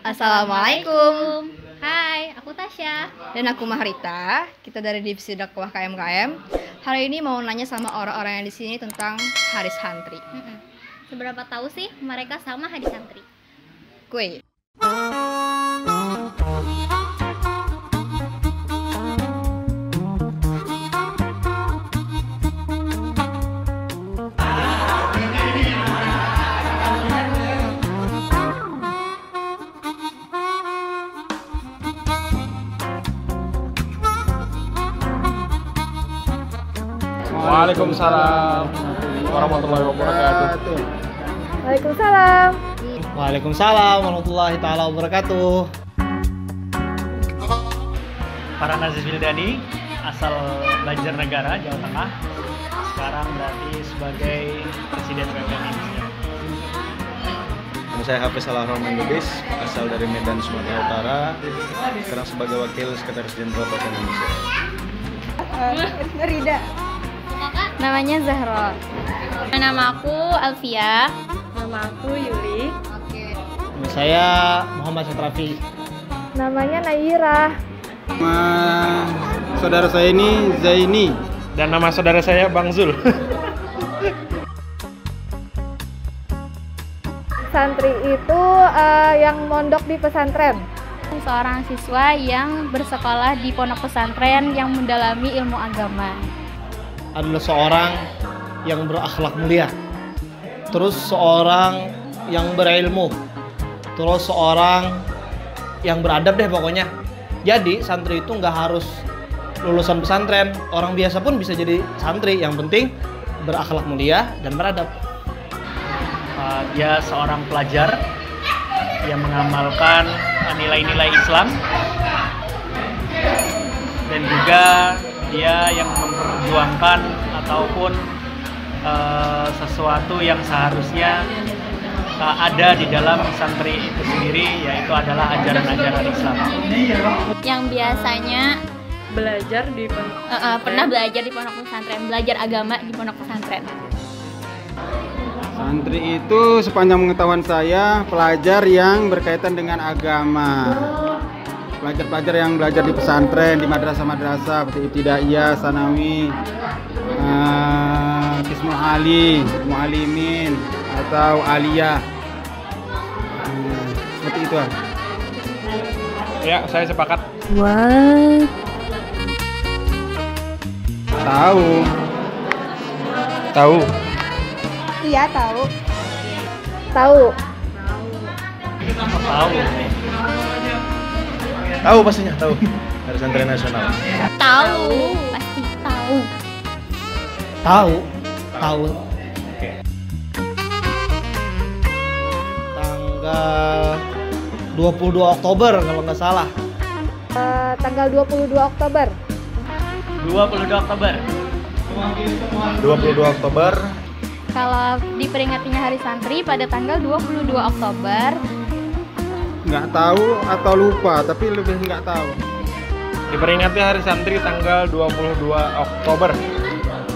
Assalamualaikum. Hai, aku Tasya. Dan aku Mahrita. Kita dari divisi dakwah KMKM. Hari ini mau nanya sama orang-orang yang di sini tentang Hari Santri. Seberapa tahu sih mereka sama Hari Santri? Kuy. Waalaikumsalam warahmatullahi wabarakatuh. Waalaikumsalam. Waalaikumsalam warahmatullahi taala wabarakatuh. Farhan Aziz Wildani, asal Banjarnegara, Jawa Tengah. Sekarang berarti sebagai Presiden Republik Indonesia. Nama saya Hafiz Al-Rahman Lubis, asal dari Medan, Sumatera Utara. Sekarang sebagai Wakil Sekretaris Jenderal Partai Indonesia. Rida. Namanya Zahra. Nama aku Alfia. Nama aku Yuli. Nama saya Muhammad Satrafi. Namanya Naira. Nama saudara saya ini Zaini. Dan nama saudara saya Bang Zul. Santri itu yang mondok di pesantren. Seorang siswa yang bersekolah di pondok pesantren yang mendalami ilmu agama. Adalah seorang yang berakhlak mulia, terus seorang yang berilmu, terus seorang yang beradab deh pokoknya. Jadi santri itu nggak harus lulusan pesantren, orang biasa pun bisa jadi santri. Yang penting berakhlak mulia dan beradab. Dia seorang pelajar yang mengamalkan nilai-nilai Islam, dan juga dia yang memperjuangkan ataupun sesuatu yang seharusnya ada di dalam santri itu sendiri, yaitu adalah ajaran-ajaran Islam. Yang biasanya Belajar di pernah belajar di pondok pesantren, belajar agama di pondok pesantren. Santri itu sepanjang pengetahuan saya pelajar yang berkaitan dengan agama. Pelajar-pelajar yang belajar di pesantren, di madrasah-madrasah seperti Ibtidaiyah, Sanawi, Qismul Ali, Mu'alimin, atau Aliyah. Seperti itu. Ya, saya sepakat. Tahu. Iya, tahu. Tahu. Tahu pastinya, tahu. Hari Santri Nasional. Tahu, pasti tahu. Tahu. Tanggal 22 Oktober kalau nggak salah. Tanggal 22 Oktober. 22 Oktober. 22 Oktober. Kalau diperingatinya Hari Santri pada tanggal 22 Oktober, Nggak tahu atau lupa, tapi lebih nggak tahu. Diperingati Hari Santri tanggal 22 Oktober.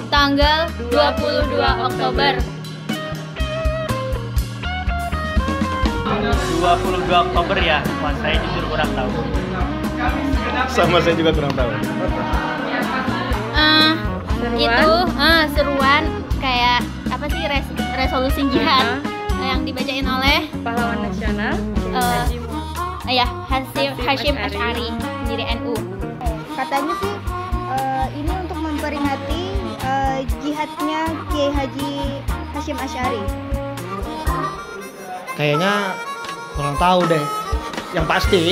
tanggal 22 Oktober. 22 Oktober ya. Wah, saya jujur kurang tahu. Sama saya juga kurang tahu. Itu seruan kayak apa sih, resolusi jihad yang dibacain oleh Pahlawan nasional. Hasyim Asy'ari, pendiri NU. Katanya sih ini untuk memperingati jihadnya Kiai Haji Hasyim Asy'ari. Kayaknya kurang tahu deh. Yang pasti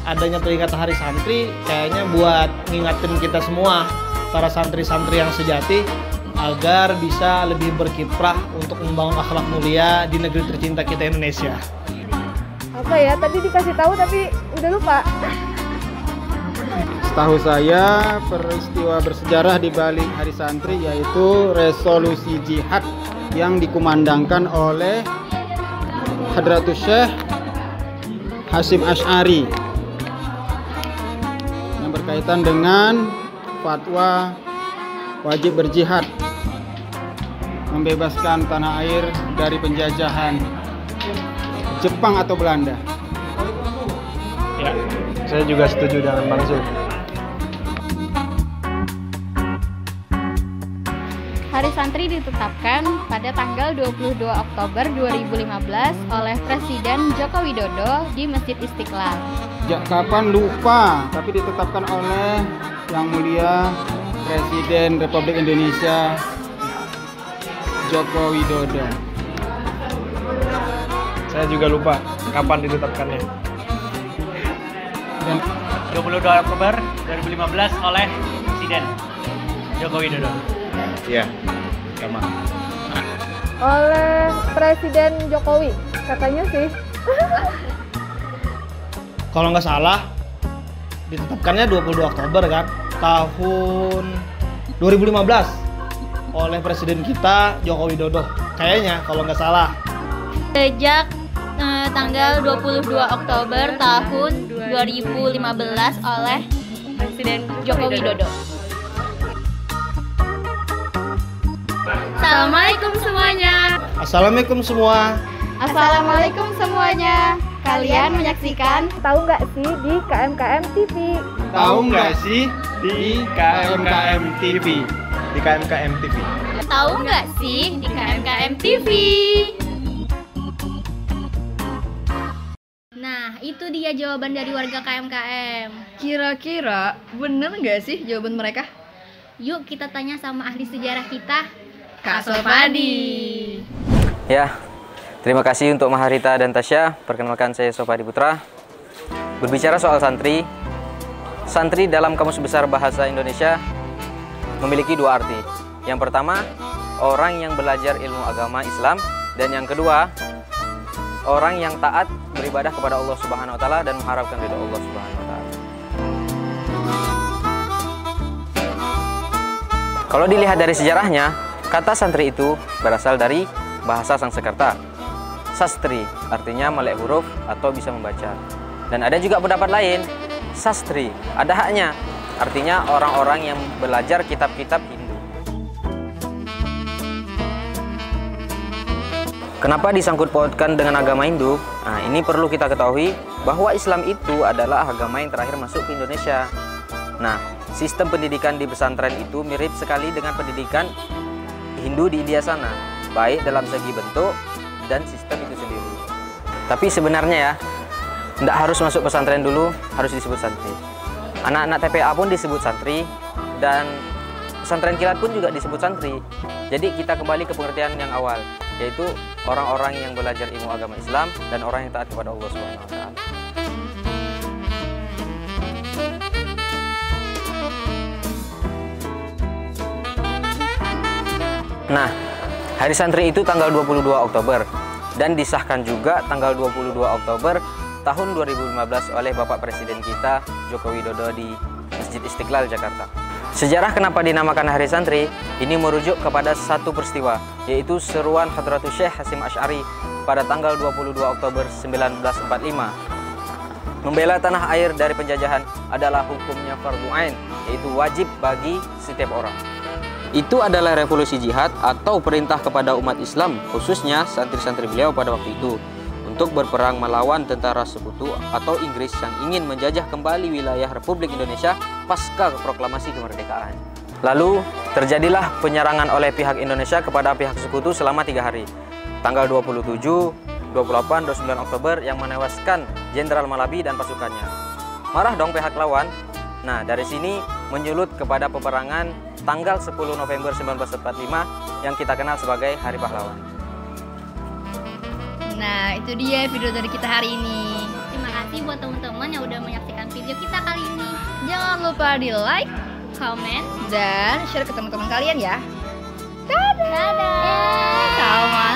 adanya peringatan Hari Santri kayaknya buat ngingatin kita semua, para santri-santri yang sejati, agar bisa lebih berkiprah untuk membangun akhlak mulia di negeri tercinta kita Indonesia. Apa ya? Tadi dikasih tahu tapi udah lupa. Setahu saya peristiwa bersejarah di balik Hari Santri yaitu resolusi jihad yang dikumandangkan oleh Hadratus Syekh Hasyim Asy'ari yang berkaitan dengan fatwa wajib berjihad, membebaskan tanah air dari penjajahan Jepang atau Belanda. Saya juga setuju dengan Bang Zul. Hari Santri ditetapkan pada tanggal 22 Oktober 2015 oleh Presiden Joko Widodo di Masjid Istiqlal. Sejak kapan lupa, tapi ditetapkan oleh Yang Mulia Presiden Republik Indonesia Joko Widodo. Saya juga lupa kapan ditetapkannya. Dan 22 Oktober 2015 oleh Presiden Joko Widodo. Iya, sama. Oleh Presiden Jokowi, katanya sih. Kalau nggak salah, ditetapkannya 22 Oktober kan, tahun 2015 oleh Presiden kita Joko Widodo. Kayaknya kalau nggak salah. Sejak tanggal 22 Oktober tahun 2015 oleh Presiden Joko Widodo. Assalamualaikum semuanya. Assalamualaikum semua. Assalamualaikum semuanya. Kalian menyaksikan Tahu nggak sih di KMKM TV? tahu nggak sih di KMKM TV? Di KMKM TV. Tahu nggak sih di KMKM TV? Nah, itu dia jawaban dari warga KMKM. Kira-kira bener nggak sih jawaban mereka? Yuk kita tanya sama ahli sejarah kita, Kak Sopadi. Ya, terima kasih untuk Maharita dan Tasya. Perkenalkan saya Sopadi Putra. Berbicara soal santri, santri dalam Kamus Besar Bahasa Indonesia memiliki dua arti. Yang pertama, orang yang belajar ilmu agama Islam, dan yang kedua, orang yang taat beribadah kepada Allah Subhanahu wa taala dan mengharapkan ridha Allah Subhanahu wa taala. Kalau dilihat dari sejarahnya, kata santri itu berasal dari bahasa Sanskerta. Sastri artinya melek huruf atau bisa membaca. Dan ada juga pendapat lain, sastri ada haknya, artinya orang-orang yang belajar kitab-kitab Hindu. Kenapa disangkut pautkan dengan agama Hindu? Nah, ini perlu kita ketahui bahwa Islam itu adalah agama yang terakhir masuk ke Indonesia. Nah, sistem pendidikan di pesantren itu mirip sekali dengan pendidikan Hindu di India sana, baik dalam segi bentuk dan sistem itu sendiri. Tapi sebenarnya ya, tidak harus masuk pesantren dulu harus disebut santri. Anak-anak TPA pun disebut santri, dan pesantren kilat pun juga disebut santri. Jadi kita kembali ke pengertian yang awal, yaitu orang-orang yang belajar ilmu agama Islam dan orang yang taat kepada Allah Subhanahu wa taala. Nah, hari santri itu tanggal 22 Oktober dan disahkan juga tanggal 22 Oktober tahun 2015 oleh Bapak Presiden kita Joko Widodo di Masjid Istiqlal, Jakarta. Sejarah kenapa dinamakan Hari Santri ini merujuk kepada satu peristiwa, yaitu seruan Hadratus Syekh Hasyim Asy'ari pada tanggal 22 Oktober 1945. Membela tanah air dari penjajahan adalah hukumnya fardhu ain, yaitu wajib bagi setiap orang. Itu adalah revolusi jihad atau perintah kepada umat Islam, khususnya santri-santri beliau pada waktu itu, untuk berperang melawan tentara sekutu atau Inggris yang ingin menjajah kembali wilayah Republik Indonesia pasca proklamasi kemerdekaan. Lalu terjadilah penyerangan oleh pihak Indonesia kepada pihak sekutu selama 3 hari, tanggal 27, 28, 29 Oktober yang menewaskan Jenderal Malabi dan pasukannya. Marah dong pihak lawan. Nah, dari sini menyulut kepada peperangan tanggal 10 November 1945 yang kita kenal sebagai Hari Pahlawan. Nah, itu dia video dari kita hari ini. Terima kasih buat teman-teman yang udah menyaksikan video kita kali ini. Jangan lupa di like, Comment dan share ke teman-teman kalian ya. Dadah. Assalamualaikum.